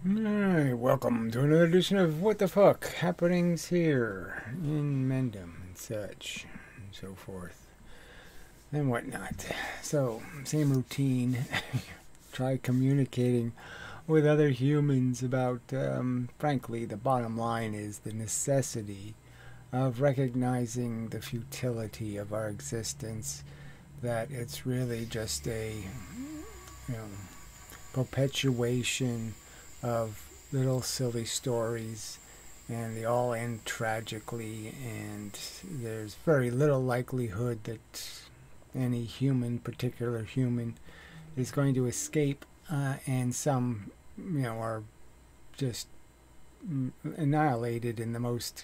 Alright, welcome to another edition of What the Fuck Happenings here in Mendham and such and so forth and whatnot. So, same routine. Try communicating with other humans about, frankly, the bottom line is the necessity of recognizing the futility of our existence, that it's really just a, you know, perpetuation of little silly stories, and they all end tragically, and there's very little likelihood that any particular human, is going to escape, and some, are just annihilated in the most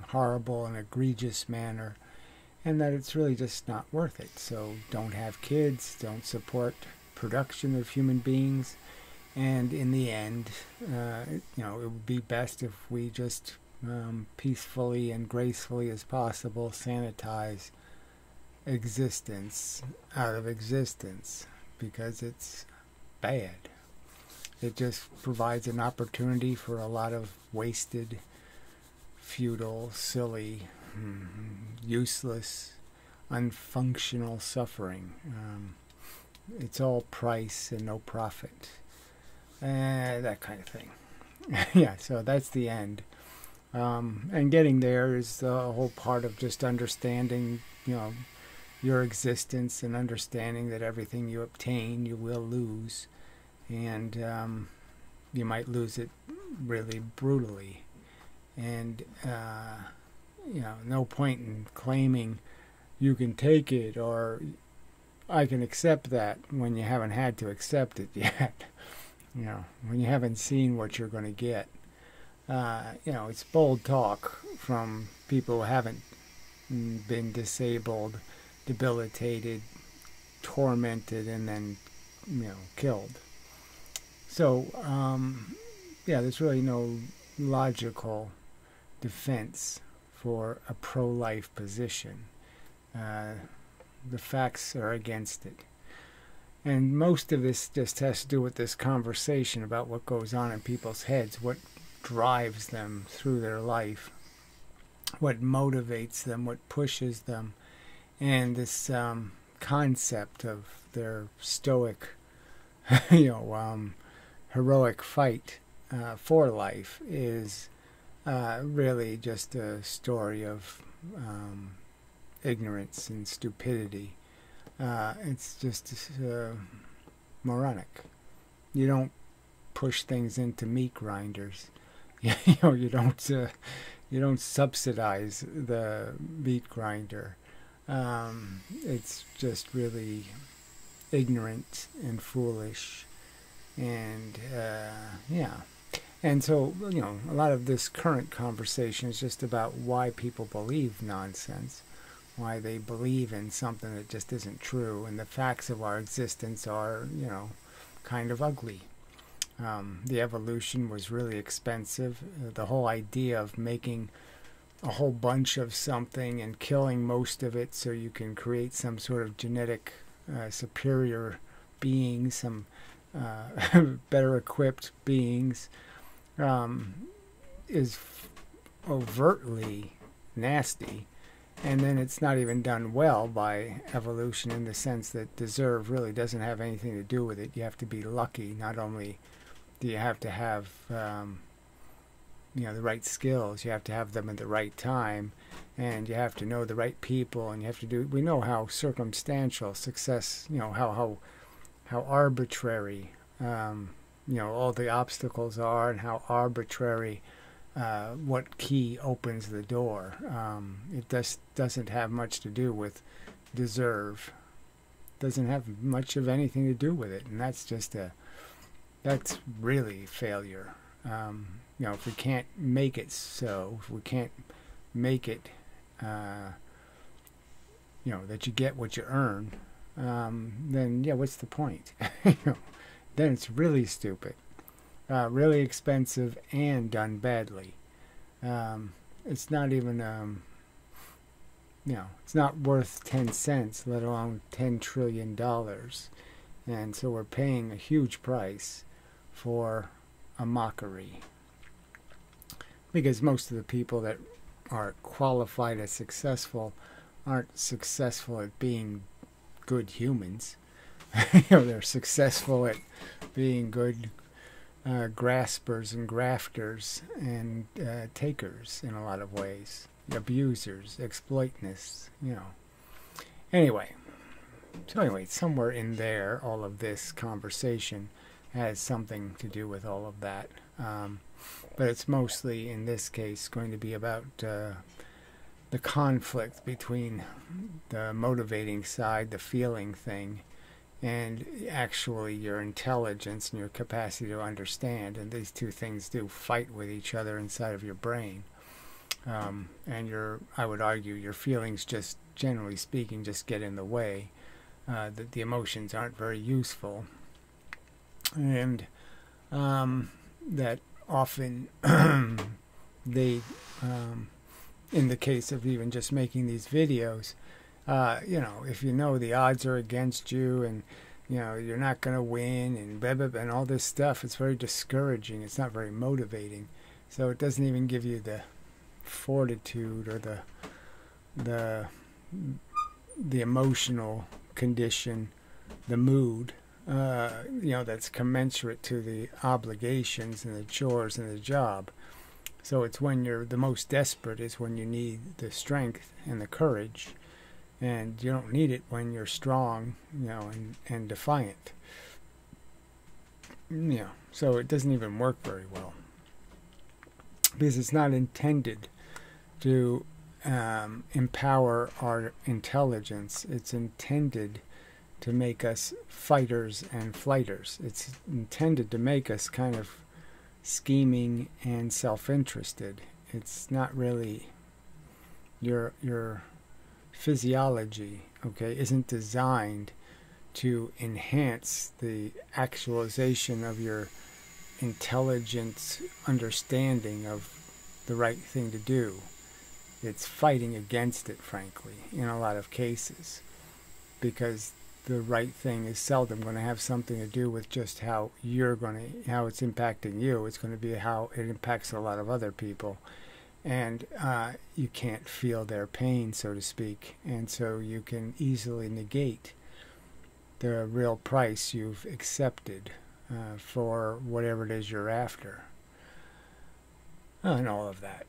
horrible and egregious manner, and that it's really just not worth it. So don't have kids, don't support production of human beings. And in the end, it would be best if we just peacefully and gracefully as possible sanitize existence out of existence, because it's bad. It just provides an opportunity for a lot of wasted, futile, silly, useless, unfunctional suffering. It's all price and no profit. That kind of thing. Yeah, so that's the end. And getting there is the whole part of just understanding, your existence, and understanding that everything you obtain, you will lose. And you might lose it really brutally. And, no point in claiming you can take it, or I can accept that, when you haven't had to accept it yet. When you haven't seen what you're going to get. It's bold talk from people who haven't been disabled, debilitated, tormented, and then, killed. So, there's really no logical defense for a pro-life position. The facts are against it. And most of this just has to do with this conversation about what goes on in people's heads, what drives them through their life, what motivates them, what pushes them, and this concept of their stoic, heroic fight for life is really just a story of ignorance and stupidity. It's just moronic. You don't push things into meat grinders. You don't subsidize the meat grinder. It's just really ignorant and foolish, and And so, a lot of this current conversation is just about why people believe nonsense, why they believe in something that just isn't true, and the facts of our existence are, kind of ugly. The evolution was really expensive. The whole idea of making a whole bunch of something and killing most of it so you can create some sort of genetic superior being, some better equipped beings, is overtly nasty. And then it's not even done well by evolution, in the sense that deserve really doesn't have anything to do with it. You have to be lucky. Not only do you have to have the right skills, you have to have them at the right time, and you have to know the right people, and you have to do. We know how circumstantial success, how arbitrary, all the obstacles are, and how arbitrary. What key opens the door. It just doesn't have much to do with deserve. Doesn't have much of anything to do with it, and that's really failure. If we can't make it so, if we can't make it, that you get what you earn, then what's the point? Then it's really stupid. Really expensive, and done badly. It's not even, it's not worth 10 cents, let alone $10 trillion. And so we're paying a huge price for a mockery. Because most of the people that are qualified as successful aren't successful at being good humans. They're successful at being good graspers and grafters and takers in a lot of ways. Abusers, exploitnists, Anyway, somewhere in there, all of this conversation has something to do with all of that. But it's mostly, in this case, going to be about the conflict between the motivating side, the feeling thing, and actually your intelligence and your capacity to understand. And these two things do fight with each other inside of your brain. And I would argue, your feelings, just generally speaking, just get in the way. That the emotions aren't very useful. And that often they, in the case of even just making these videos, if you know the odds are against you and you're not going to win and blah, blah, blah, and all this stuff, it's very discouraging. It's not very motivating. So it doesn't even give you the fortitude or the emotional condition, the mood, that's commensurate to the obligations and the chores and the job. So it's when you're the most desperate is when you need the strength and the courage, and you don't need it when you're strong, and defiant. So it doesn't even work very well because it's not intended to empower our intelligence. It's intended to make us fighters and flighters. It's intended to make us kind of scheming and self-interested. It's not really your physiology, isn't designed to enhance the actualization of your intelligent understanding of the right thing to do. It's fighting against it, frankly, in a lot of cases, because the right thing is seldom going to have something to do with just how it's impacting you. It's going to be how it impacts a lot of other people, and you can't feel their pain, so to speak, and so you can easily negate the real price you've accepted for whatever it is you're after, and all of that.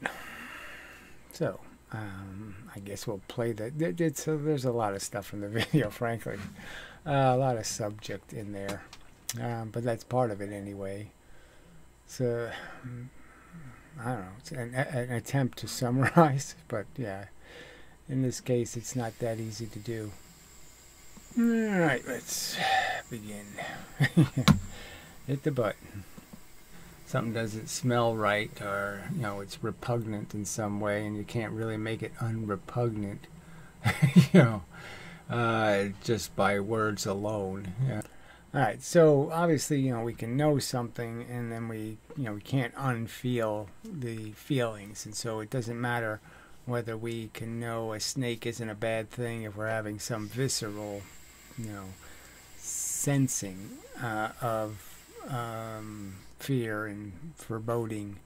So, I guess we'll play that. So there's a lot of stuff in the video, frankly. A lot of subject in there. But that's part of it anyway. So, I don't know. It's an attempt to summarize. But, yeah. In this case, it's not that easy to do. Alright, let's begin. Hit the button. Something doesn't smell right, or it's repugnant in some way, and you can't really make it unrepugnant, just by words alone. Yeah. All right, so obviously, we can know something, and then we can't unfeel the feelings, and so it doesn't matter whether we can know a snake isn't a bad thing if we're having some visceral, sensing of fear and foreboding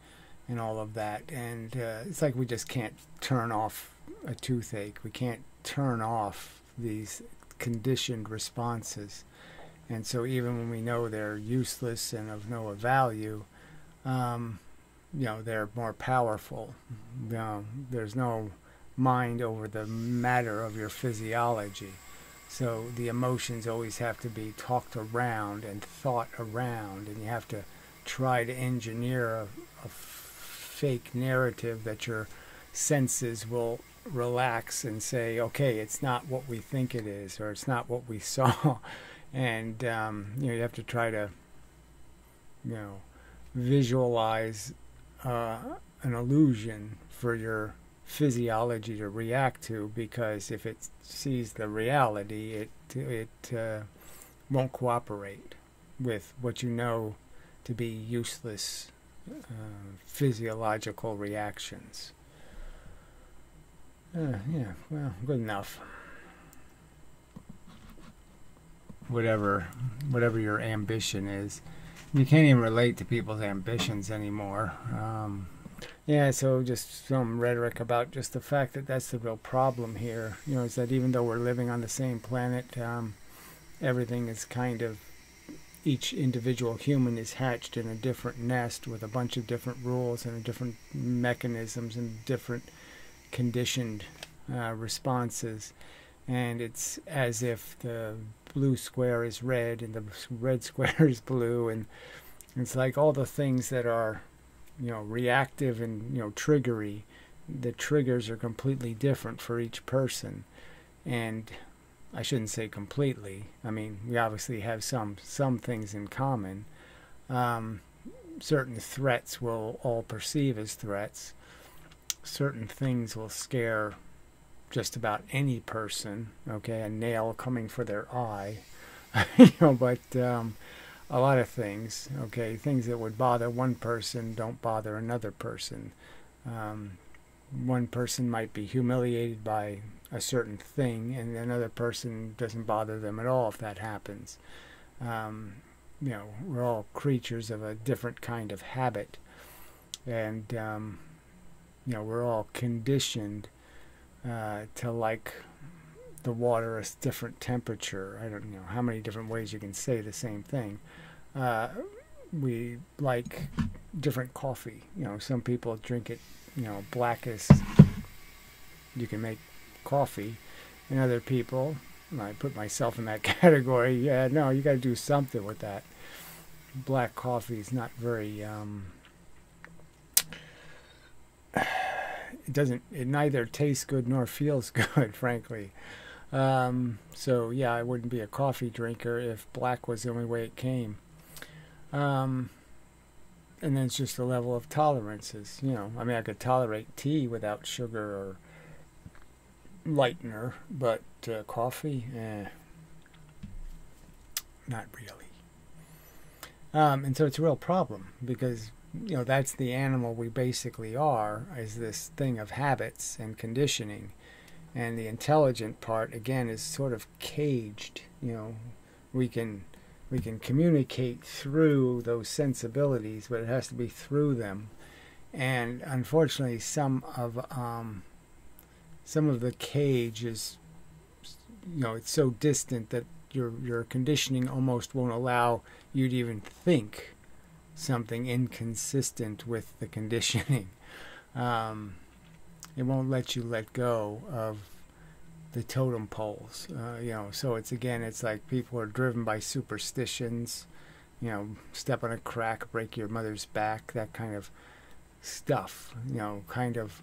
and all of that. And it's like we just can't turn off a toothache. We can't turn off these conditioned responses. And so even when we know they're useless and of no value, they're more powerful. There's no mind over the matter of your physiology. So the emotions always have to be talked around and thought around, and you have to try to engineer a fake narrative that your senses will relax and say, okay, it's not what we think it is, or it's not what we saw. And you have to try to visualize an illusion for your physiology to react to, because if it sees the reality, it won't cooperate with what you know to be useless physiological reactions. Yeah, well, good enough. Whatever your ambition is, you can't even relate to people's ambitions anymore. Yeah, so just some rhetoric about just the fact that that's the real problem here. You know, is that even though we're living on the same planet, everything is kind of, each individual human is hatched in a different nest with a bunch of different rules and different mechanisms and different conditioned responses. And it's as if the blue square is red and the red square is blue, and it's like all the things that are, you know, reactive and, you know, triggery, the triggers are completely different for each person. And I shouldn't say completely. I mean, we obviously have some things in common. Certain threats we'll all perceive as threats. Certain things will scare just about any person. Okay, a nail coming for their eye. You know, but a lot of things. Okay, things that would bother one person don't bother another person. One person might be humiliated by a certain thing, and another person doesn't bother them at all if that happens. You know, we're all creatures of a different kind of habit, and you know, we're all conditioned to like the water a different temperature. I don't know how many different ways you can say the same thing. We like different coffee. You know, some people drink it, you know, black as you can make coffee, and other people, and I put myself in that category, yeah, no, you got to do something with that. Black coffee is not very it neither tastes good nor feels good, frankly. So yeah, I wouldn't be a coffee drinker if black was the only way it came. And then it's just a level of tolerances. You know, I mean, I could tolerate tea without sugar or lightener, but coffee, not really. And so it's a real problem because, you know, that's the animal we basically are, is this thing of habits and conditioning. And the intelligent part, again, is sort of caged. You know, we can communicate through those sensibilities, but it has to be through them. And unfortunately, some of the cage is, you know, it's so distant that your conditioning almost won't allow you to even think something inconsistent with the conditioning. It won't let you let go of the totem poles. You know, so it's like people are driven by superstitions. You know, step on a crack, break your mother's back, that kind of stuff. You know, kind of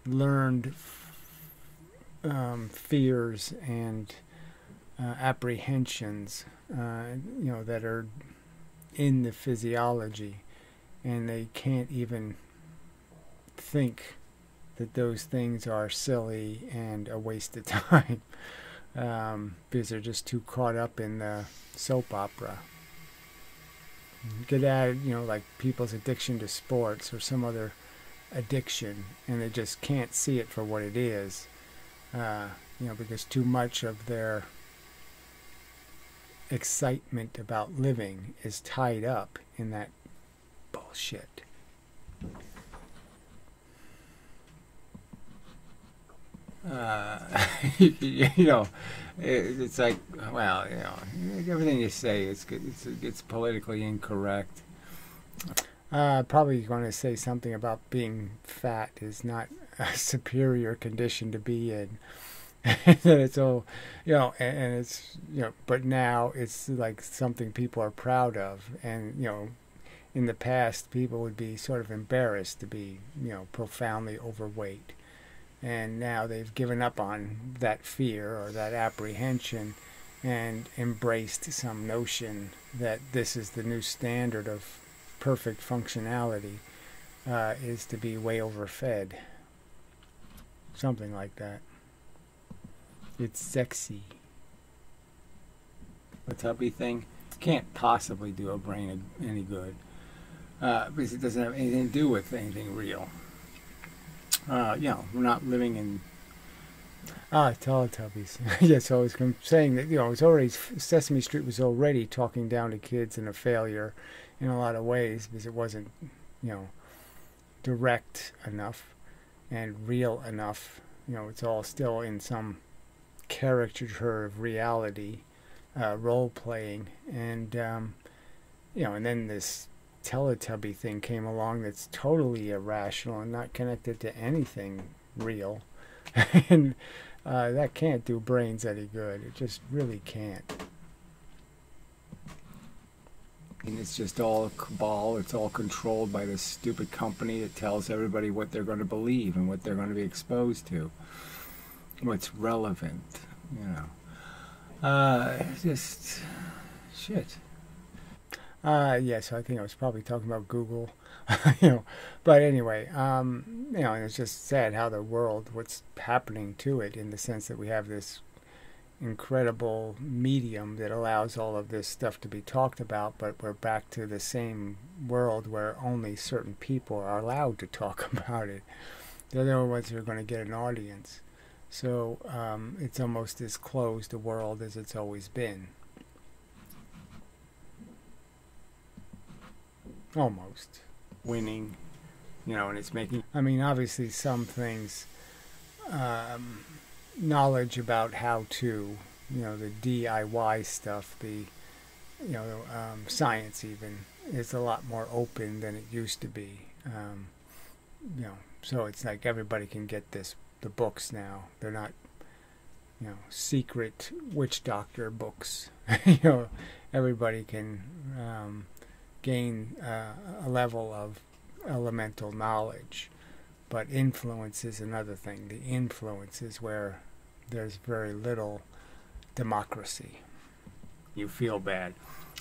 learned fears and apprehensions, you know, that are in the physiology, and they can't even think that those things are silly and a waste of time, because they're just too caught up in the soap opera. Get at it, you know, like people's addiction to sports or some other addiction, and they just can't see it for what it is, you know, because too much of their excitement about living is tied up in that bullshit. You know, it's like, well, you know, everything you say it's politically incorrect. Probably going to say something about being fat is not a superior condition to be in. That it's all, you know, and it's, you know, but now it's like something people are proud of. And, you know, in the past, people would be sort of embarrassed to be, you know, profoundly overweight. And now they've given up on that fear or that apprehension and embraced some notion that this is the new standard of perfect functionality, is to be way overfed. Something like that. It's sexy. The tubby thing can't possibly do a brain any good, because it doesn't have anything to do with anything real. You know, we're not living in Ah, Teletubbies. Yeah, so I was saying that, it's already, Sesame Street was already talking down to kids and a failure in a lot of ways because it wasn't, you know, direct enough and real enough. It's all still in some caricature of reality, role playing, and and then this Teletubby thing came along that's totally irrational and not connected to anything real, and that can't do brains any good. It just really can't. And it's just all a cabal. It's all controlled by this stupid company that tells everybody what they're going to believe and what they're going to be exposed to, what's relevant, just shit. Yes, I think I was probably talking about Google, but anyway, and it's just sad how the world, what's happening to it, in the sense that we have this incredible medium that allows all of this stuff to be talked about, but we're back to the same world where only certain people are allowed to talk about it. They're the only ones who are going to get an audience. So it's almost as closed a world as it's always been. Almost. Winning, and it's making, obviously some things, knowledge about how to, the DIY stuff, the, science even, is a lot more open than it used to be. So it's like everybody can get the books now. They're not, secret witch doctor books. Everybody can gain a level of elemental knowledge. But influence is another thing. The influence is where there's very little democracy. You feel bad.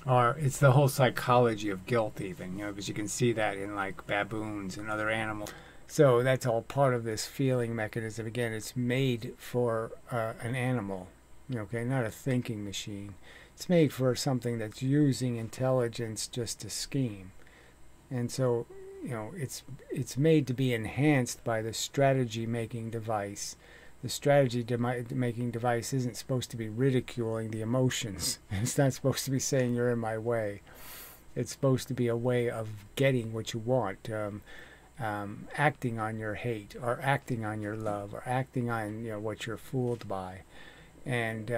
Or it's the whole psychology of guilt even, because you can see that in like baboons and other animals. So that's all part of this feeling mechanism. Again, it's made for an animal, okay, not a thinking machine. It's made for something that's using intelligence just to scheme. And so, it's made to be enhanced by the strategy-making device. The strategy-making device isn't supposed to be ridiculing the emotions. It's not supposed to be saying you're in my way. It's supposed to be a way of getting what you want, acting on your hate, or acting on your love, or acting on what you're fooled by, and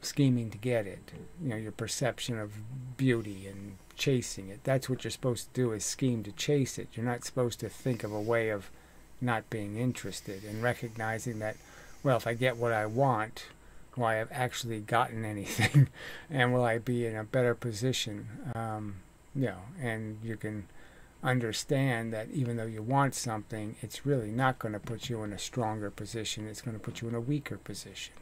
scheming to get it. Your perception of beauty and chasing it. That's what you're supposed to do, is scheme to chase it. You're not supposed to think of a way of not being interested and recognizing that, well, if I get what I want, will I have actually gotten anything? And will I be in a better position? And you can understand that even though you want something, it's really not going to put you in a stronger position. It's going to put you in a weaker position.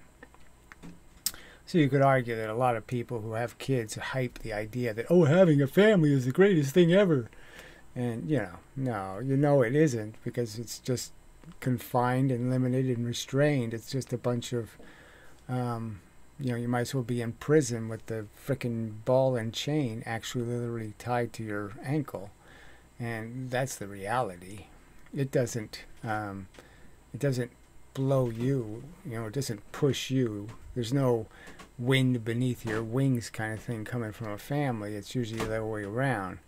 So you could argue that a lot of people who have kids hype the idea that, oh, having a family is the greatest thing ever. And, no, it isn't, because it's just confined and limited and restrained. It's just a bunch of, you might as well be in prison with the frickin' ball and chain actually literally tied to your ankle. And that's the reality. It doesn't blow you, it doesn't push you. There's no wind beneath your wings kind of thing coming from a family. It's usually the other way around,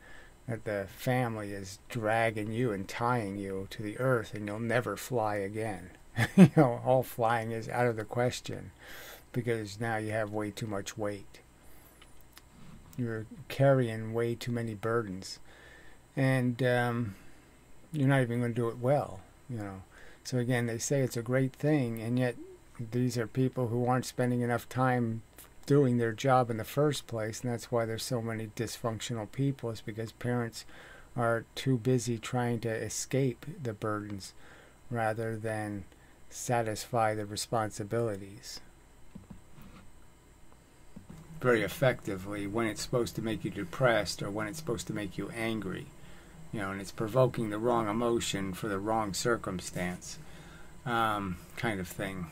that the family is dragging you and tying you to the earth, and you'll never fly again. All flying is out of the question, because now you have way too much weight. You're carrying way too many burdens, and you're not even going to do it well. So again, they say it's a great thing, and yet these are people who aren't spending enough time doing their job in the first place, and that's why there's so many dysfunctional people. Is because parents are too busy trying to escape the burdens rather than satisfy the responsibilities. Very effectively, when it's supposed to make you depressed or when it's supposed to make you angry, and it's provoking the wrong emotion for the wrong circumstance, kind of thing.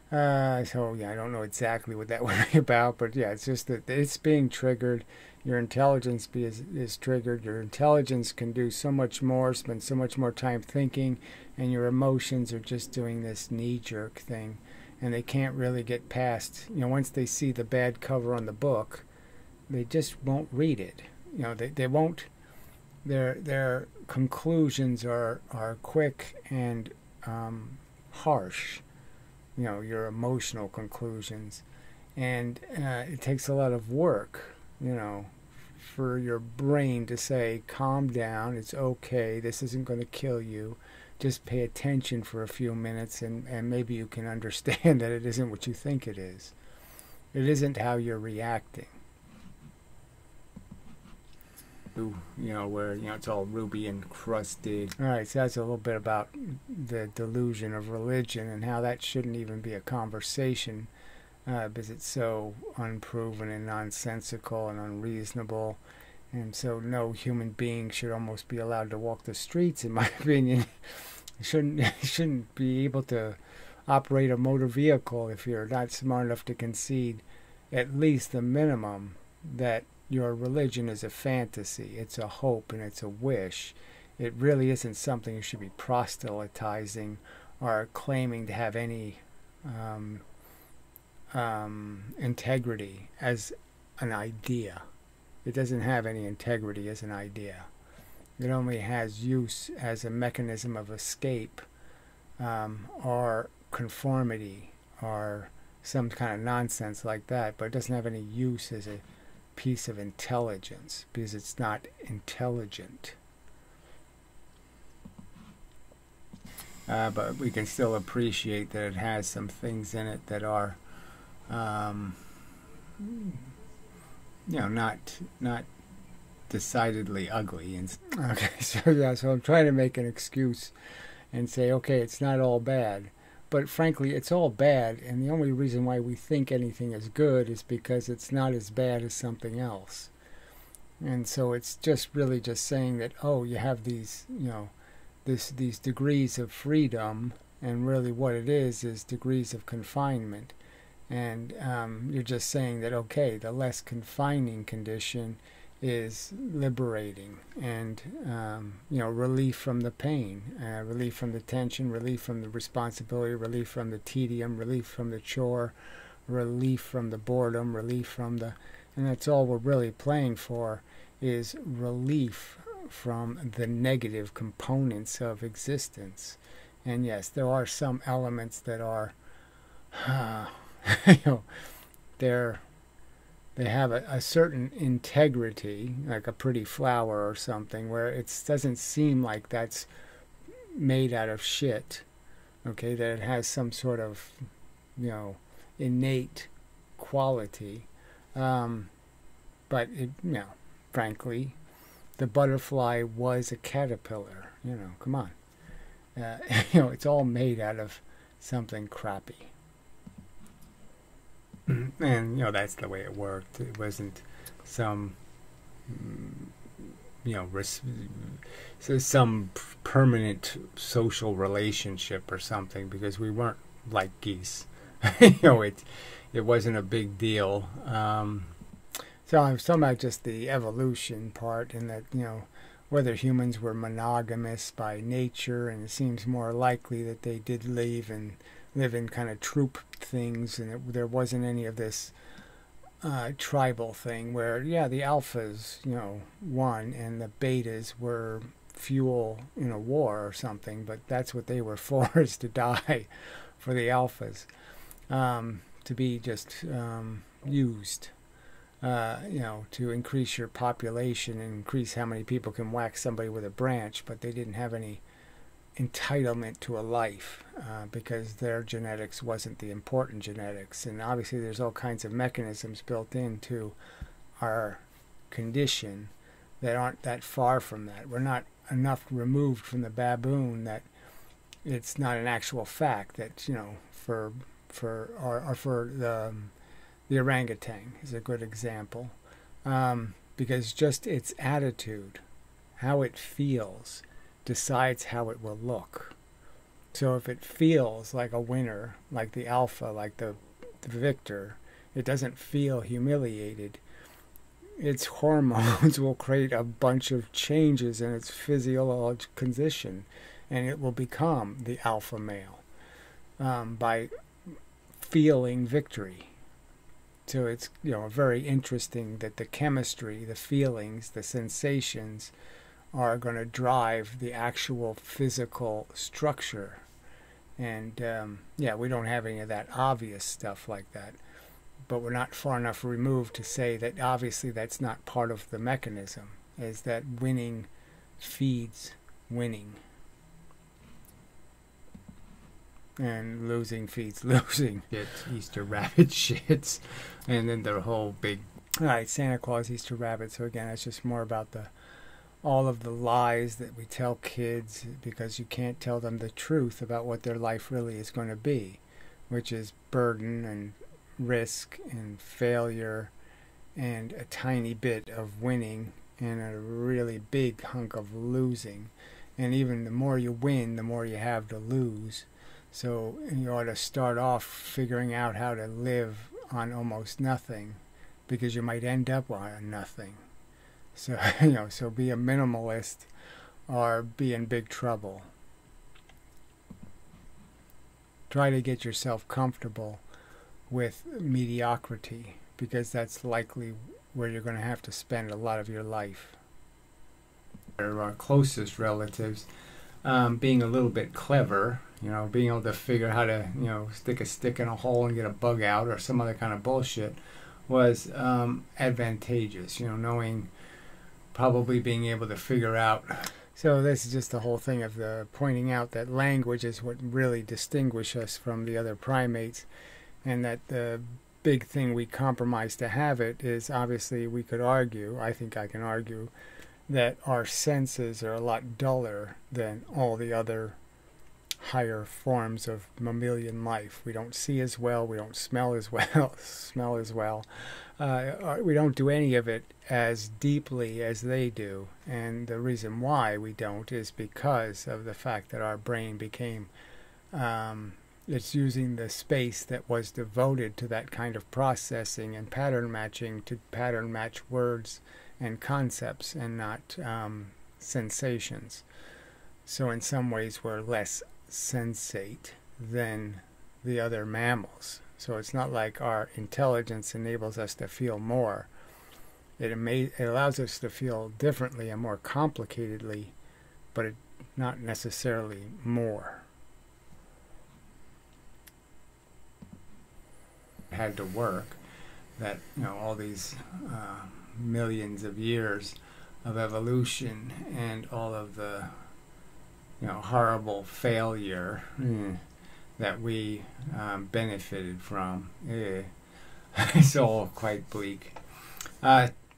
So yeah, I don't know exactly what that would be about, but yeah, it's just that it's being triggered. your intelligence is triggered. Your intelligence can do so much more, spend so much more time thinking, and your emotions are just doing this knee-jerk thing, and they can't really get past, once they see the bad cover on the book, they just won't read it. They won't, their conclusions are quick and harsh, your emotional conclusions. And it takes a lot of work, for your brain to say, calm down, it's okay, this isn't going to kill you. Just pay attention for a few minutes, and maybe you can understand that it isn't what you think it is. It isn't how you're reacting. Where, it's all ruby encrusted. All right, so that's a little bit about the delusion of religion and how that shouldn't even be a conversation, because it's so unproven and nonsensical and unreasonable. And so no human being should almost be allowed to walk the streets, in my opinion. You shouldn't be able to operate a motor vehicle if you're not smart enough to concede at least the minimum that your religion is a fantasy, it's a hope, and it's a wish. It really isn't something you should be proselytizing or claiming to have any integrity as an idea. It doesn't have any integrity as an idea. It only has use as a mechanism of escape, or conformity, or some kind of nonsense like that, but it doesn't have any use as a piece of intelligence, because it's not intelligent. But we can still appreciate that it has some things in it that are not decidedly ugly. And okay, so I'm trying to make an excuse and say, okay, it's not all bad, but frankly it's all bad, and the only reason why we think anything is good is because it's not as bad as something else. And so it's just really just saying that, oh, you have these these degrees of freedom, and really what it is degrees of confinement. And you're just saying that, okay, the less confining condition is liberating, and relief from the pain, relief from the tension, relief from the responsibility, relief from the tedium, relief from the chore, relief from the boredom, relief from the, and that's all we're really playing for, is relief from the negative components of existence. And yes, there are some elements that are they have a certain integrity, like a pretty flower or something, where it doesn't seem like that's made out of shit, okay, that it has some sort of, innate quality. But it, frankly, the butterfly was a caterpillar, come on. It's all made out of something crappy. And, that's the way it worked. It wasn't some, some permanent social relationship or something, because we weren't like geese. It wasn't a big deal. So I was talking about just the evolution part, and that, whether humans were monogamous by nature, and it seems more likely that they did live in kind of troop things, and there wasn't any of this tribal thing where, the alphas, won, and the betas were fuel in a war or something, but that's what they were for, is to die for the alphas, to be just used, to increase your population and increase how many people can whack somebody with a branch, but they didn't have any entitlement to a life, because their genetics wasn't the important genetics. And obviously there's all kinds of mechanisms built into our condition that aren't that far from that. We're not enough removed from the baboon that it's not an actual fact that, for the orangutan is a good example, because just its attitude, how it feels, decides how it will look. So if it feels like a winner, like the alpha, like the victor, it doesn't feel humiliated, its hormones will create a bunch of changes in its physiological condition, and it will become the alpha male by feeling victory. So it's, you know, very interesting that the chemistry, the feelings, the sensations are going to drive the actual physical structure. And yeah, we don't have any of that obvious stuff like that, but we're not far enough removed to say that obviously that's not part of the mechanism, is that winning feeds winning and losing feeds losing. It's Easter rabbit shits, and then their whole big, all right, Santa Claus, Easter rabbit. So again, it's just more about the all of the lies that we tell kids, because you can't tell them the truth about what their life really is going to be, which is burden and risk and failure and a tiny bit of winning and a really big hunk of losing. And even the more you win, the more you have to lose. So you ought to start off figuring out how to live on almost nothing, because you might end up on nothing. So, you know, so be a minimalist or be in big trouble. Try to get yourself comfortable with mediocrity, because that's likely where you're going to have to spend a lot of your life. Our closest relatives, being a little bit clever, you know, being able to figure how to, you know, stick a stick in a hole and get a bug out or some other kind of bullshit was advantageous, you know, knowing, probably being able to figure out. So this is just the whole thing of the pointing out that language is what really distinguishes us from the other primates, and that the big thing we compromise to have it is, obviously we could argue, I think I can argue, that our senses are a lot duller than all the other higher forms of mammalian life. We don't see as well, we don't smell as well, we don't do any of it as deeply as they do. And the reason why we don't is because of the fact that our brain became, it's using the space that was devoted to that kind of processing and pattern matching to pattern match words and concepts and not sensations. So in some ways we're less sensate than the other mammals. So it's not like our intelligence enables us to feel more. It allows us to feel differently and more complicatedly, but not necessarily more. It had to work that, you know, all these millions of years of evolution and all of the, you know, horrible failure that we benefited from. It's all quite bleak.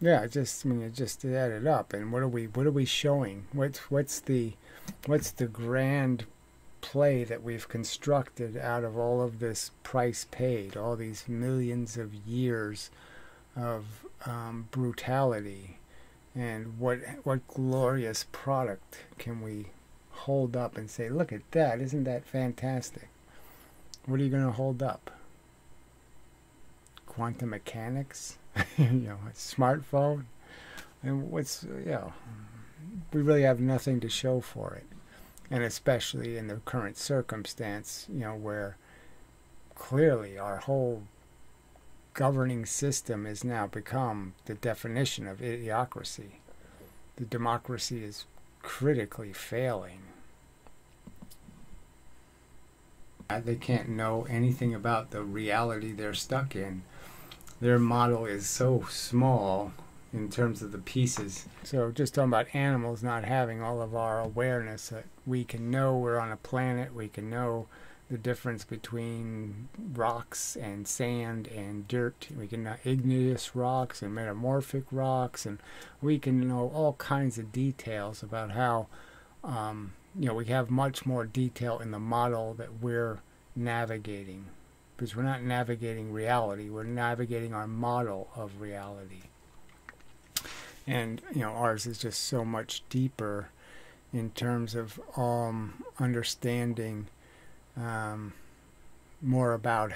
Yeah, just, I mean, it just added up. And what are we showing? What's the grand play that we've constructed out of all of this price paid, all these millions of years of brutality, and what glorious product can we hold up and say, look at that, isn't that fantastic? What are you going to hold up? Quantum mechanics? You know, a smartphone? And what's, you know, we really have nothing to show for it. And especially in the current circumstance, you know, where clearly our whole governing system has now become the definition of idiocracy. The democracy is critically failing. They can't know anything about the reality they're stuck in. Their model is so small in terms of the pieces. So just talking about animals not having all of our awareness, that we can know we're on a planet, we can know the difference between rocks and sand and dirt. We can know igneous rocks and metamorphic rocks, and we can know all kinds of details about how, you know, we have much more detail in the model that we're navigating, because we're not navigating reality, we're navigating our model of reality. And, you know, ours is just so much deeper in terms of understanding more about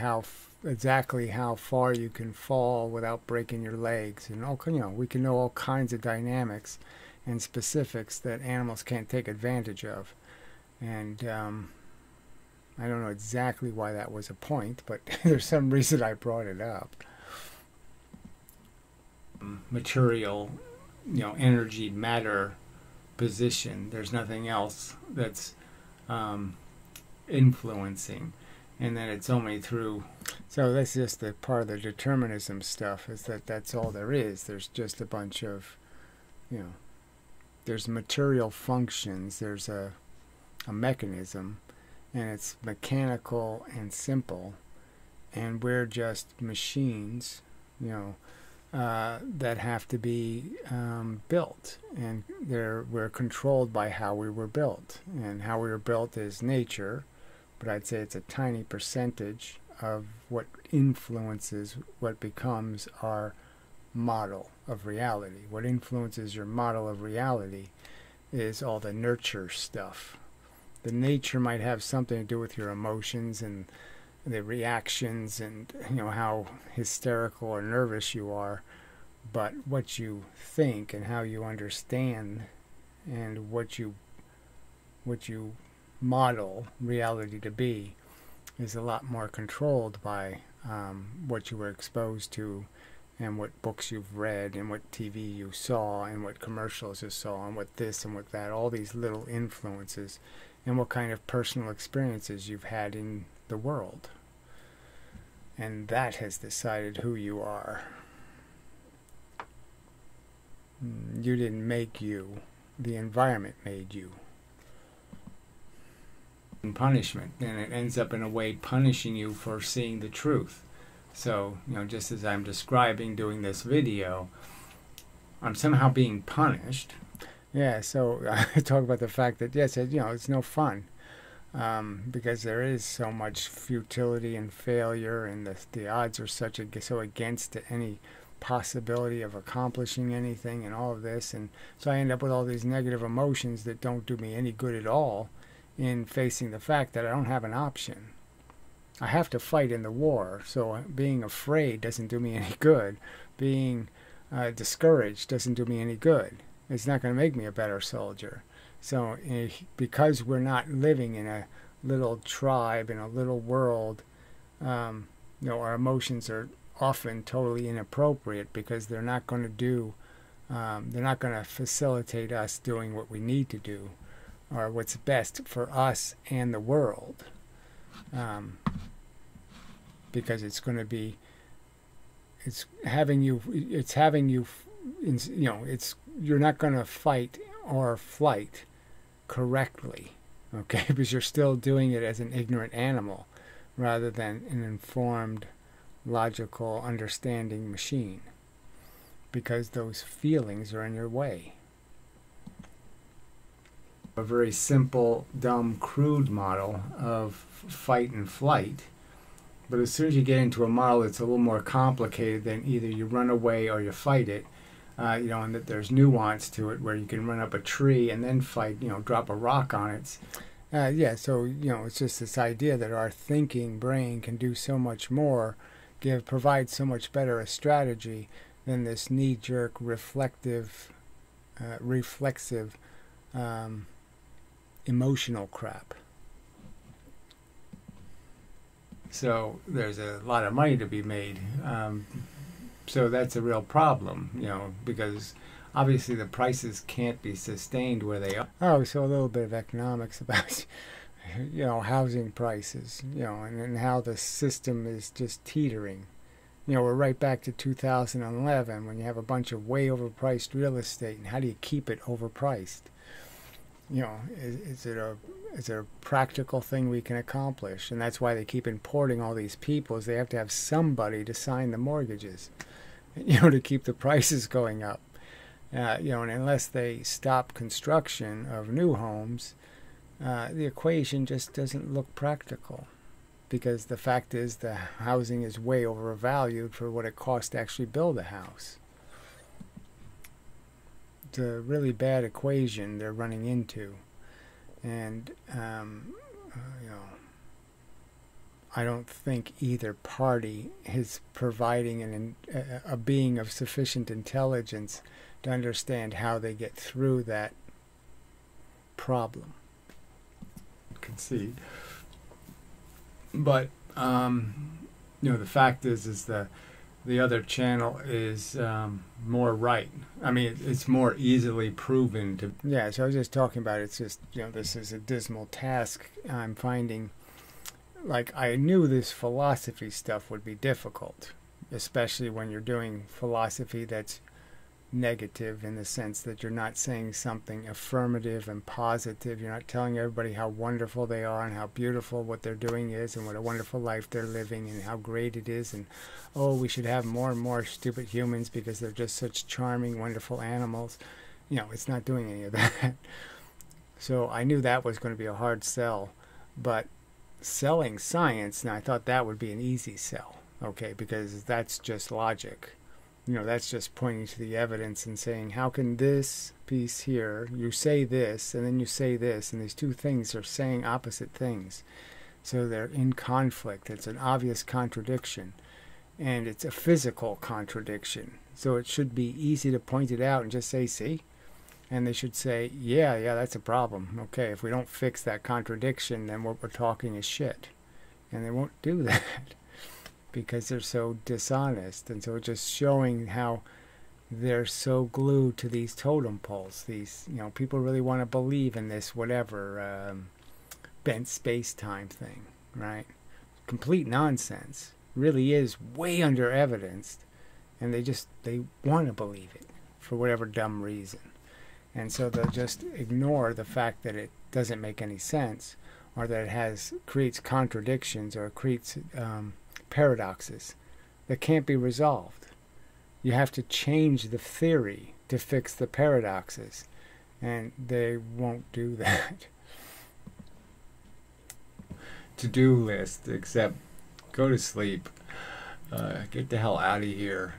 exactly how far you can fall without breaking your legs, and we can know all kinds of dynamics and specifics that animals can't take advantage of. And I don't know exactly why that was a point, but there's some reason I brought it up. Material, energy, matter, position. There's nothing else that's influencing, and then it's only through. So that's just the part of the determinism stuff, is that's all there is. There's just a bunch of, there's material functions, there's a mechanism, and it's mechanical and simple, and we're just machines, that have to be built, and we're controlled by how we were built, and how we were built is nature, but I'd say it's a tiny percentage of what influences what becomes our model of reality. What influences your model of reality is all the nurture stuff. The nature might have something to do with your emotions and the reactions, and how hysterical or nervous you are, but what you think and how you understand and what you model reality to be is a lot more controlled by what you were exposed to, and what books you've read, and what TV you saw, and what commercials you saw, and what this and what that, all these little influences, and what kind of personal experiences you've had in the world. And that has decided who you are. You didn't make you. The environment made you. And punishment, and it ends up in a way punishing you for seeing the truth. So, just as I'm describing doing this video, I'm somehow being punished. Yeah, so I talk about the fact that, yes, it's no fun. Because there is so much futility and failure, and the odds are so against any possibility of accomplishing anything, and all of this, and so I end up with all these negative emotions that don't do me any good at all in facing the fact that I don't have an option. I have to fight in the war, so being afraid doesn't do me any good. Being discouraged doesn't do me any good. It's not going to make me a better soldier. So because we're not living in a little tribe, in a little world, our emotions are often totally inappropriate, because they're not going to facilitate us doing what we need to do, or what's best for us and the world. Because you're not going to fight or flight correctly, okay, because you're still doing it as an ignorant animal rather than an informed, logical, understanding machine, because those feelings are in your way. A very simple, dumb, crude model of fight and flight, but as soon as you get into a model that's a little more complicated, then either you run away or you fight it. And that there's nuance to it, where you can run up a tree and then fight, drop a rock on it. So, it's just this idea that our thinking brain can do so much more, provide so much better a strategy than this knee-jerk, reflexive, emotional crap. So there's a lot of money to be made. So that's a real problem, because obviously the prices can't be sustained where they are. Oh, so a little bit of economics about, housing prices, and how the system is just teetering. We're right back to 2011, when you have a bunch of way overpriced real estate, and how do you keep it overpriced? Is it a practical thing we can accomplish? And that's why they keep importing all these people, is they have to have somebody to sign the mortgages, to keep the prices going up. And unless they stop construction of new homes, the equation just doesn't look practical, because the fact is the housing is way overvalued for what it costs to actually build a house. It's a really bad equation they're running into, and I don't think either party is providing a being of sufficient intelligence to understand how they get through that problem. Concede. But the fact is the other channel is more right. I mean, it's more easily proven to. Yeah, so I was just talking about it's just, this is a dismal task I'm finding. Like, I knew this philosophy stuff would be difficult, especially when you're doing philosophy that's negative in the sense that you're not saying something affirmative and positive. You're not telling everybody how wonderful they are and how beautiful what they're doing is and what a wonderful life they're living and how great it is, and we should have more and more stupid humans because they're just such charming, wonderful animals. It's not doing any of that. So I knew that was going to be a hard sell, but selling science, now I thought that would be an easy sell, okay, because that's just logic. That's just pointing to the evidence and saying, how can this piece here, you say this, and then you say this, and these two things are saying opposite things. So they're in conflict. It's an obvious contradiction. And it's a physical contradiction. So it should be easy to point it out and just say, see? And they should say, yeah, that's a problem. Okay, if we don't fix that contradiction, then what we're talking is shit. And they won't do that. Because they're so dishonest, and so just showing how they're so glued to these totem poles. These, people really want to believe in this whatever bent space-time thing, right? Complete nonsense. Really is way under evidenced, and they want to believe it for whatever dumb reason. And so they'll just ignore the fact that it doesn't make any sense, or that it creates contradictions, or creates paradoxes that can't be resolved. You have to change the theory to fix the paradoxes, and they won't do that. To-do list, except go to sleep. Get the hell out of here.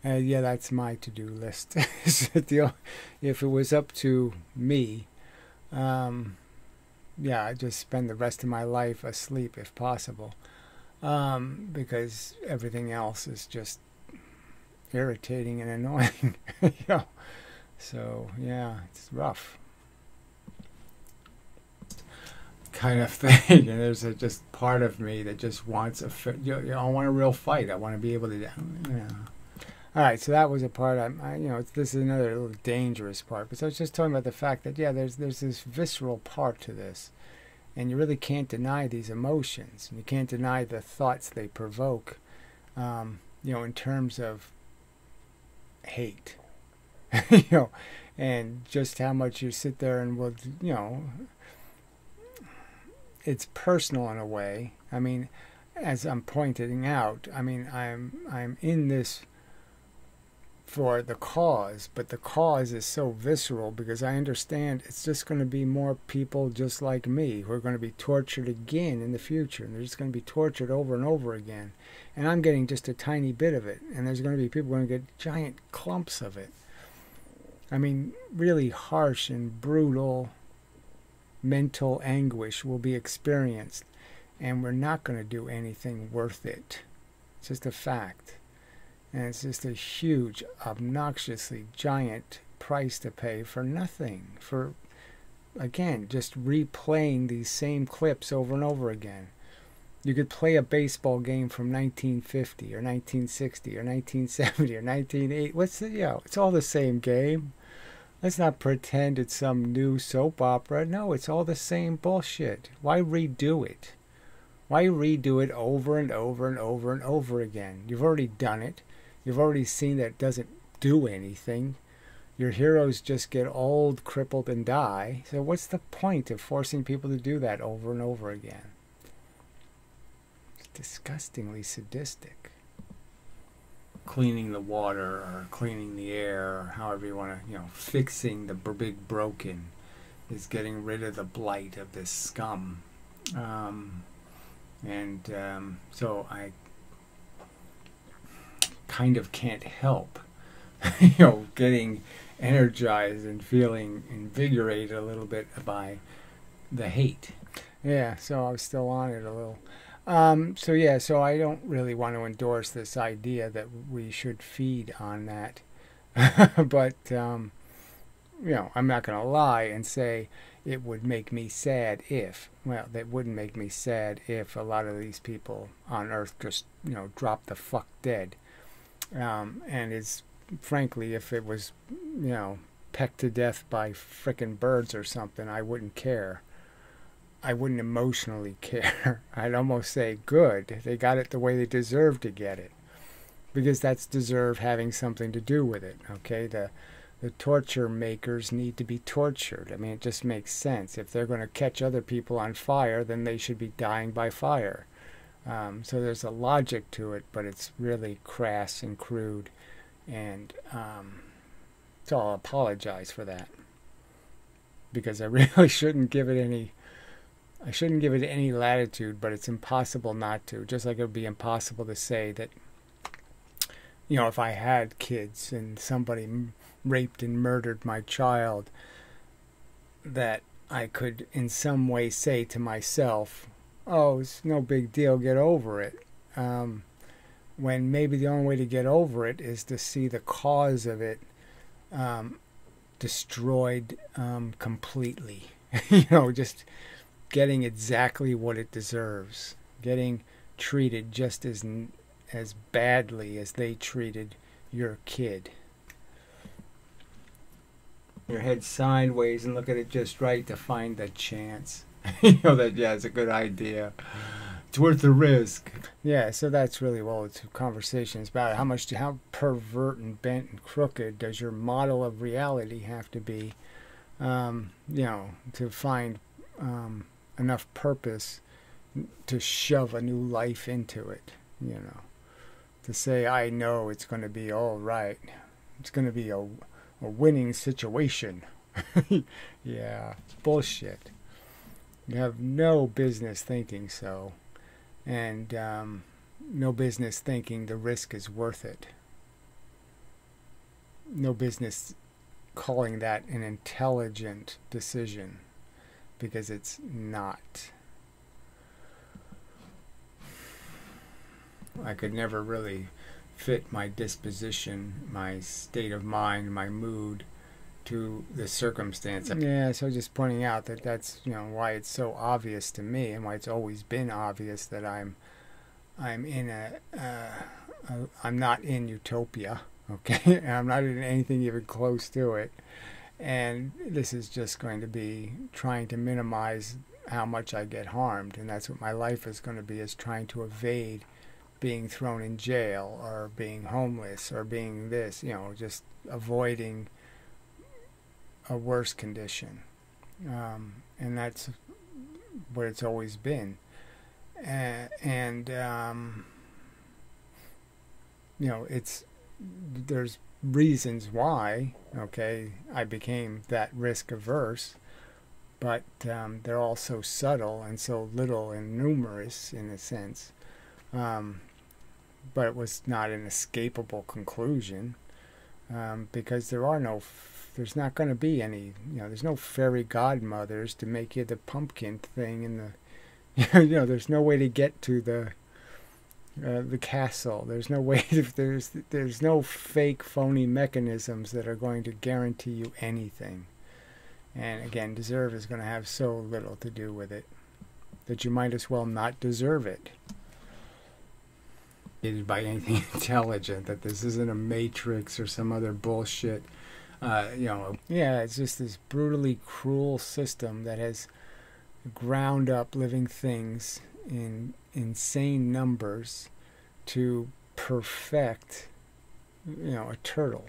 Yeah, that's my to-do list. If it was up to me, I'd just spend the rest of my life asleep if possible. Because everything else is just irritating and annoying. So, yeah, it's rough. Kind of thing. And there's just part of me that just wants I want a real fight. I want to be able to, All right, so that was a part. This is another little dangerous part. But so I was just talking about the fact that, there's this visceral part to this. And you really can't deny these emotions. You can't deny the thoughts they provoke, in terms of hate. And just how much you sit there and it's personal in a way. I mean, as I'm pointing out, I'm in this for the cause, but the cause is so visceral because I understand it's just going to be more people just like me who are going to be tortured again in the future, and they're just going to be tortured over and over again, and I'm getting just a tiny bit of it, and there's going to be people going to get giant clumps of it. Really harsh and brutal mental anguish will be experienced, and we're not going to do anything worth it. It's just a fact. And it's just a huge, obnoxiously giant price to pay for nothing. For, again, just replaying these same clips over and over again. You could play a baseball game from 1950 or 1960 or 1970 or 1980. It's all the same game. Let's not pretend it's some new soap opera. No, it's all the same bullshit. Why redo it? Why redo it over and over and over and over again? You've already done it. You've already seen that it doesn't do anything. Your heroes just get old, crippled, and die. So what's the point of forcing people to do that over and over again? It's disgustingly sadistic. Cleaning the water or cleaning the air or however you want to, fixing the big broken is getting rid of the blight of this scum. So I kind of can't help, getting energized and feeling invigorated a little bit by the hate. Yeah, so I was still on it a little. So yeah, so I don't really want to endorse this idea that we should feed on that. But I'm not going to lie and say it would make me sad if, well, that wouldn't make me sad if a lot of these people on Earth just, drop the fuck dead. And it's, frankly, if it was, pecked to death by frickin' birds or something, I wouldn't care. I wouldn't emotionally care. I'd almost say, good, they got it the way they deserve to get it. Because that's deserve having something to do with it, okay? The torture makers need to be tortured. I mean, it just makes sense. If they're going to catch other people on fire, then they should be dying by fire. So there's a logic to it, but it's really crass and crude. And so I'll apologize for that. Because I really shouldn't give it any... I shouldn't give it any latitude, but it's impossible not to. Just like it would be impossible to say that, if I had kids and somebody raped and murdered my child, that I could in some way say to myself, oh, it's no big deal, get over it. When maybe the only way to get over it is to see the cause of it destroyed completely. Just getting exactly what it deserves, getting treated just as badly as they treated your kid. Your head sideways and look at it just right to find the chance. That, yeah, it's a good idea. It's worth the risk. Yeah, so that's really, well, it's conversations about it. How pervert and bent and crooked does your model of reality have to be, to find enough purpose to shove a new life into it, to say, I know it's going to be all right. It's going to be a winning situation. Yeah, it's bullshit. You have no business thinking so, and no business thinking the risk is worth it. No business calling that an intelligent decision, because it's not. I could never really fit my disposition, my state of mind, my mood to the circumstance. Yeah, so just pointing out that that's, why it's so obvious to me, and why it's always been obvious that I'm in I'm not in utopia, okay? And I'm not in anything even close to it. And this is just going to be trying to minimize how much I get harmed. And that's what my life is going to be, is trying to evade being thrown in jail or being homeless or being this, just avoiding a worse condition. And that's what it's always been. There's reasons why, okay, I became that risk averse, but they're all so subtle and so little and numerous in a sense. But it was not an escapable conclusion, because there's not going to be any, there's no fairy godmothers to make you the pumpkin thing in the, there's no way to get to the castle. There's no way. There's no fake, phony mechanisms that are going to guarantee you anything. And again, deserve is going to have so little to do with it that you might as well not deserve it. By anything intelligent, that this isn't a matrix or some other bullshit. Yeah, it's just this brutally cruel system that has ground up living things in insane numbers to perfect, a turtle.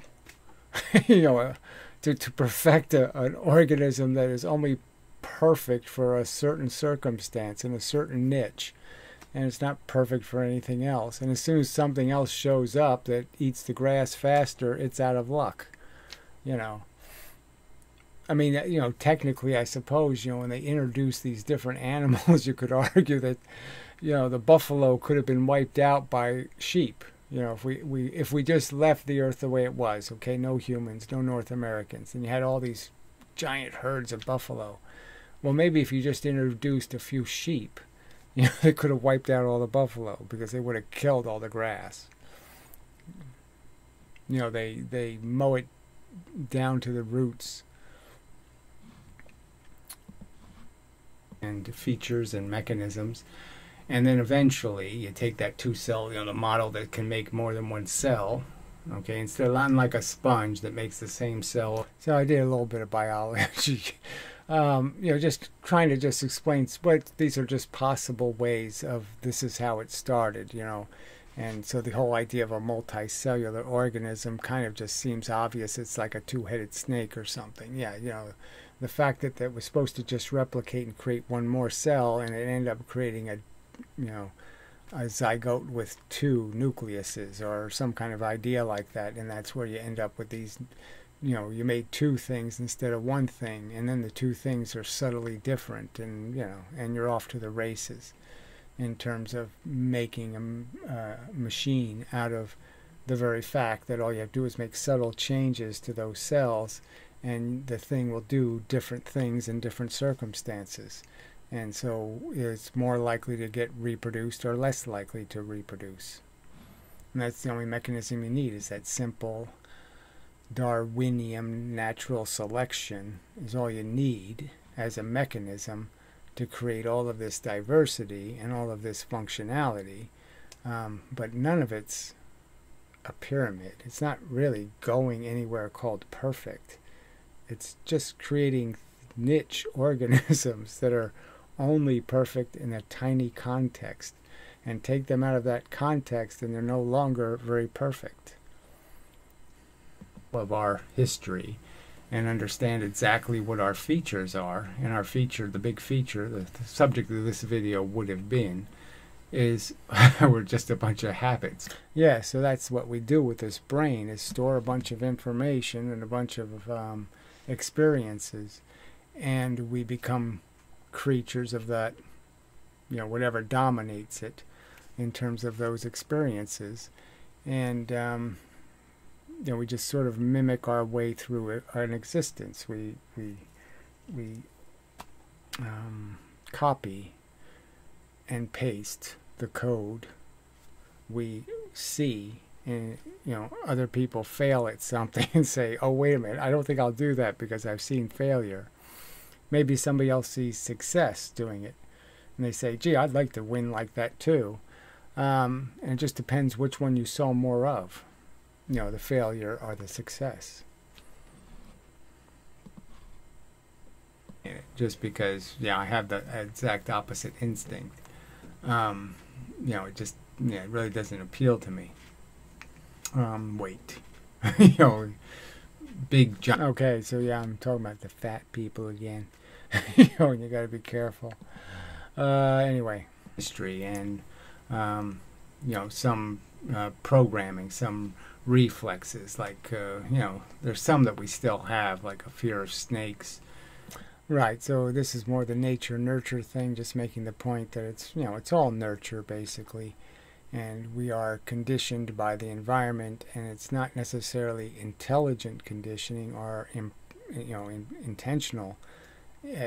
To perfect an organism that is only perfect for a certain circumstance in a certain niche, and it's not perfect for anything else. And as soon as something else shows up that eats the grass faster, it's out of luck. I mean, technically, I suppose, when they introduce these different animals, you could argue that, the buffalo could have been wiped out by sheep. If we just left the earth the way it was, okay, no humans, no North Americans, and you had all these giant herds of buffalo. Well, maybe if you just introduced a few sheep, You know, they could have wiped out all the buffalo because they would have killed all the grass. You know, they mow it down to the roots. And features and mechanisms, and then eventually you take that two-cell, you know, the model that can make more than one cell, okay, instead of unlike a sponge that makes the same cell. So I did a little bit of biology, you know, just trying to just explain what these are just possible ways of this is how it started, you know. And so the whole idea of a multicellular organism kind of just seems obvious. It's like a two-headed snake or something. Yeah, you know, the fact that that was supposed to just replicate and create one more cell, and it ended up creating a, you know, a zygote with two nucleuses or some kind of idea like that, and that's where you end up with these, you know, you made two things instead of one thing, and then the two things are subtly different, and, you know, and you're off to the races in terms of making a machine out of the very fact that all you have to do is make subtle changes to those cells, and the thing will do different things in different circumstances. And so it's more likely to get reproduced or less likely to reproduce. And that's the only mechanism you need, is that simple Darwinian natural selection is all you need as a mechanism to create all of this diversity and all of this functionality. But none of it's a pyramid. It's not really going anywhere called perfect. It's just creating niche organisms that are only perfect in a tiny context, and take them out of that context and they're no longer very perfect. Of our history, and understand exactly what our features are, and our feature, the big feature, the subject of this video would have been, is we're just a bunch of habits. Yeah, so that's what we do with this brain, is store a bunch of information and a bunch of experiences, and we become creatures of that, you know, whatever dominates it in terms of those experiences. And you know, we just sort of mimic our way through an existence. We copy and paste the code we see, and, you know, other people fail at something and say, oh, wait a minute, I don't think I'll do that because I've seen failure. Maybe somebody else sees success doing it, and they say, gee, I'd like to win like that too. And it just depends which one you saw more of, you know, the failure or the success. Just because, yeah, I have the exact opposite instinct. You know, it just, yeah, it really doesn't appeal to me. Wait. You know, big jump. Okay, so yeah, I'm talking about the fat people again. You know, and you gotta be careful. Anyway, history and, you know, some programming, some reflexes, like, you know, there's some that we still have, like a fear of snakes. Right, so this is more the nature-nurture thing, just making the point that it's, you know, it's all nurture, basically. And we are conditioned by the environment, and it's not necessarily intelligent conditioning or, you know, intentional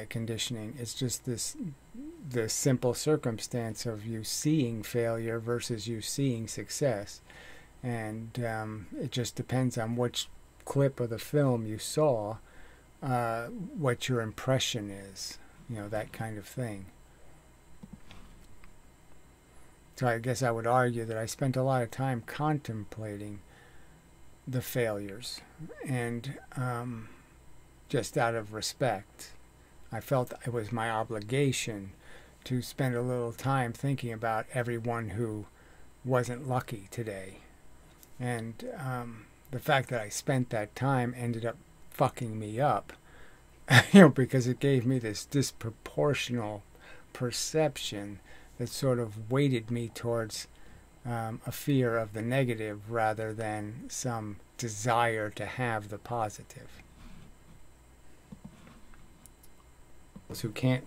conditioning. It's just the simple circumstance of you seeing failure versus you seeing success. And it just depends on which clip of the film you saw, what your impression is, you know, that kind of thing. So I guess I would argue that I spent a lot of time contemplating the failures, and just out of respect, I felt it was my obligation to spend a little time thinking about everyone who wasn't lucky today. And the fact that I spent that time ended up fucking me up, you know, because it gave me this disproportional perception that sort of weighted me towards a fear of the negative rather than some desire to have the positive. Those who can't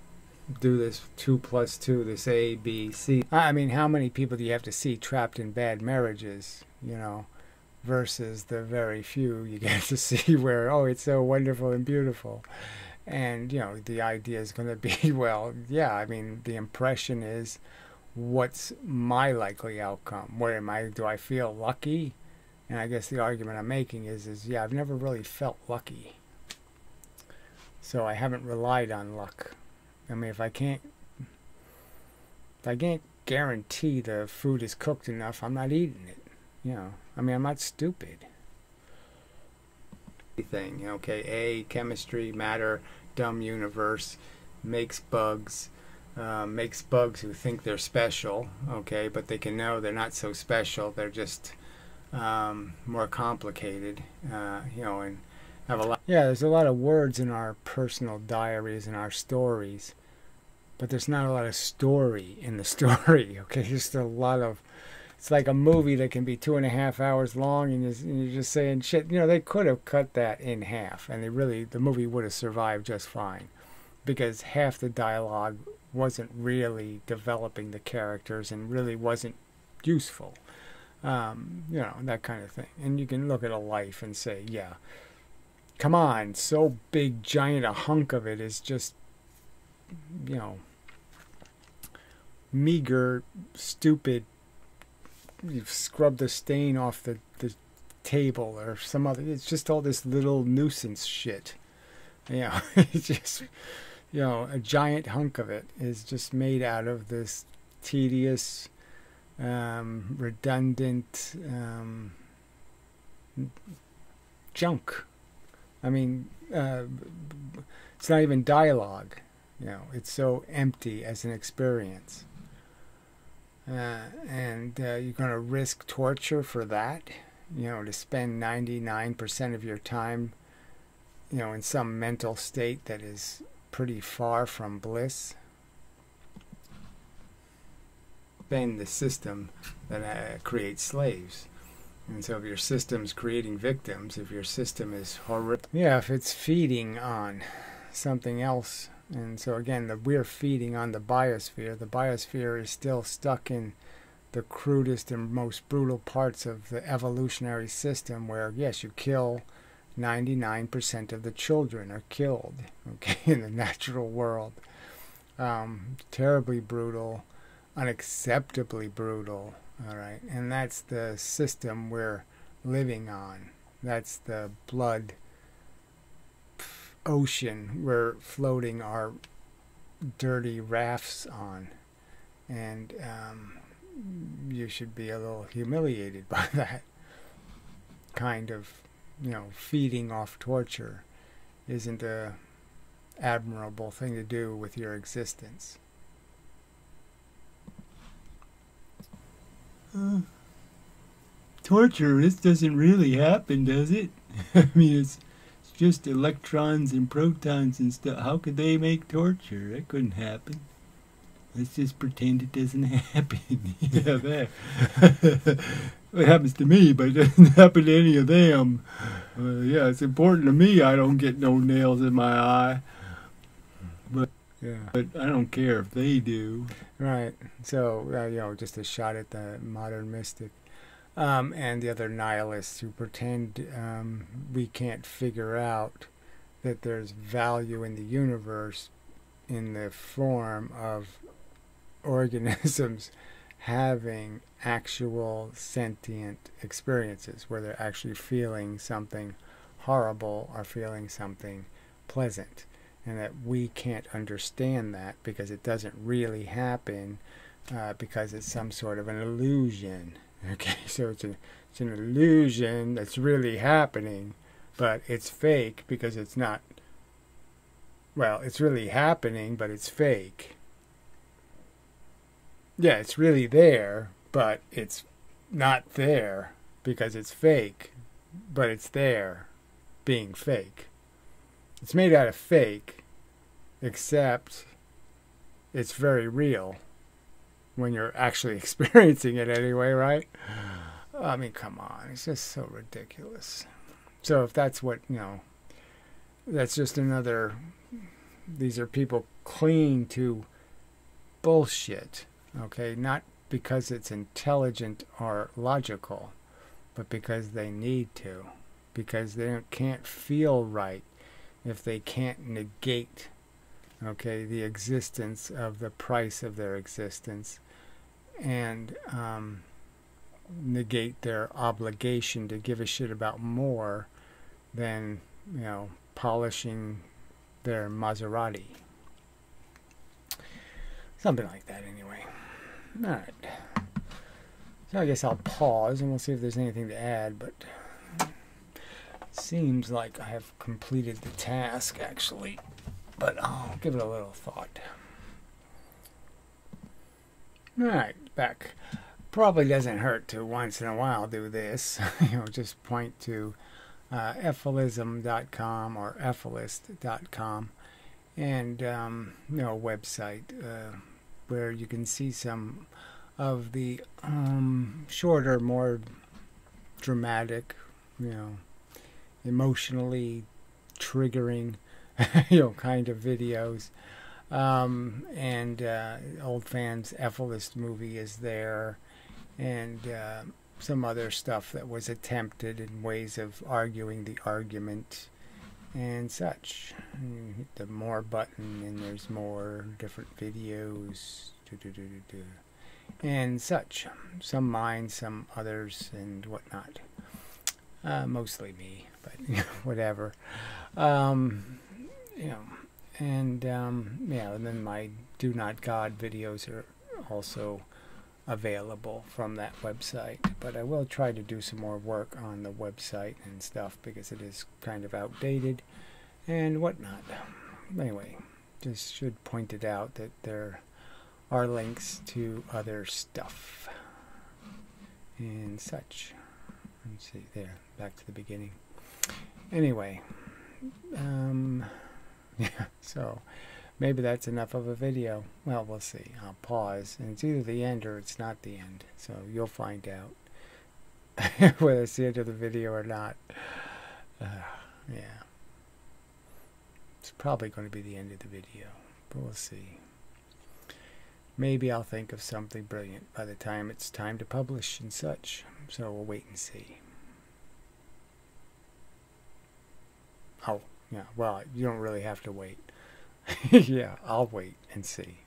do this 2 + 2, this A, B, C. I mean, how many people do you have to see trapped in bad marriages, you know, versus the very few you get to see where, oh, it's so wonderful and beautiful. And, the idea is going to be, well, yeah, I mean, the impression is, what's my likely outcome? What am I, do I feel lucky? And I guess the argument I'm making is yeah, I've never really felt lucky. So I haven't relied on luck. I mean, if I can't guarantee the food is cooked enough, I'm not eating it. I mean, I'm not stupid. Thing, okay, chemistry, matter, dumb universe, makes bugs who think they're special, okay, but they can know they're not so special, they're just more complicated, and have a lot. Yeah, there's a lot of words in our personal diaries and our stories, but there's not a lot of story in the story, okay, just a lot of. It's like a movie that can be 2.5 hours long, and you're just saying shit. They could have cut that in half, and the movie would have survived just fine, because half the dialogue wasn't really developing the characters and really wasn't useful. That kind of thing. And you can look at a life and say, yeah, come on, so big, giant a hunk of it is just, meager, stupid. You've scrubbed the stain off the table or some other. It's just all this little nuisance shit. It's just, a giant hunk of it is just made out of this tedious, redundant junk. I mean, it's not even dialogue. It's so empty as an experience. And you're going to risk torture for that, to spend 99% of your time, in some mental state that is pretty far from bliss. Then the system that creates slaves. And so if your system's creating victims, if your system is horrific, yeah, if it's feeding on something else. And so again, we're feeding on the biosphere. The biosphere is still stuck in the crudest and most brutal parts of the evolutionary system, where yes, you kill 99% of the children are killed, okay, in the natural world. Terribly brutal, unacceptably brutal, all right? And that's the system we're living on. That's the blood ocean we're floating our dirty rafts on. And you should be a little humiliated by that kind of, feeding off torture isn't a admirable thing to do with your existence. Torture, this doesn't really happen, does it? I mean, it's just electrons and protons and stuff. How could they make torture? That couldn't happen. Let's just pretend it doesn't happen. Yeah, that. It happens to me, but it doesn't happen to any of them. Yeah, it's important to me I don't get no nails in my eye. But I don't care if they do. Right. So, just a shot at the modern mystic. And the other nihilists who pretend we can't figure out that there's value in the universe in the form of organisms having actual sentient experiences where they're actually feeling something horrible or feeling something pleasant, and that we can't understand that because it doesn't really happen, because it's some sort of an illusion. Okay, so it's an illusion that's really happening, but it's fake because it's not. Well, it's really happening, but it's fake. Yeah, it's really there, but it's not there because it's fake, but it's there being fake. It's made out of fake, except it's very real when you're actually experiencing it anyway, right? I mean, come on. It's just so ridiculous. So if that's what, that's just another, these are people clinging to bullshit, okay? Not because it's intelligent or logical, but because they need to. Because they can't feel right if they can't negate, okay, the existence of the price of their existence, and negate their obligation to give a shit about more than, you know, polishing their Maserati. Something like that, anyway. Alright. So I guess I'll pause and we'll see if there's anything to add, but it seems like I have completed the task, actually. But I'll give it a little thought. Alright, back. Probably doesn't hurt to once in a while do this. You know, just point to ephilism.com or ephilist.com and, you know, a website where you can see some of the shorter, more dramatic, you know, emotionally triggering, you know, kind of videos. And Old Fans Ephilist movie is there, and some other stuff that was attempted in ways of arguing the argument and such. And you hit the more button and there's more different videos and such. Some mine, some others, and whatnot. Mostly me, but whatever. You know, and yeah, and then my Do Not God videos are also available from that website. But I will try to do some more work on the website and stuff because it is kind of outdated and whatnot. Anyway, just should point it out that there are links to other stuff and such. Let's see, there, back to the beginning. Anyway, yeah, so maybe that's enough of a video. Well, we'll see. I'll pause, and it's either the end or it's not the end. So you'll find out whether it's the end of the video or not. Yeah. It's probably going to be the end of the video, but we'll see. Maybe I'll think of something brilliant by the time it's time to publish and such. So we'll wait and see. Oh, yeah, well, you don't really have to wait. Yeah, I'll wait and see.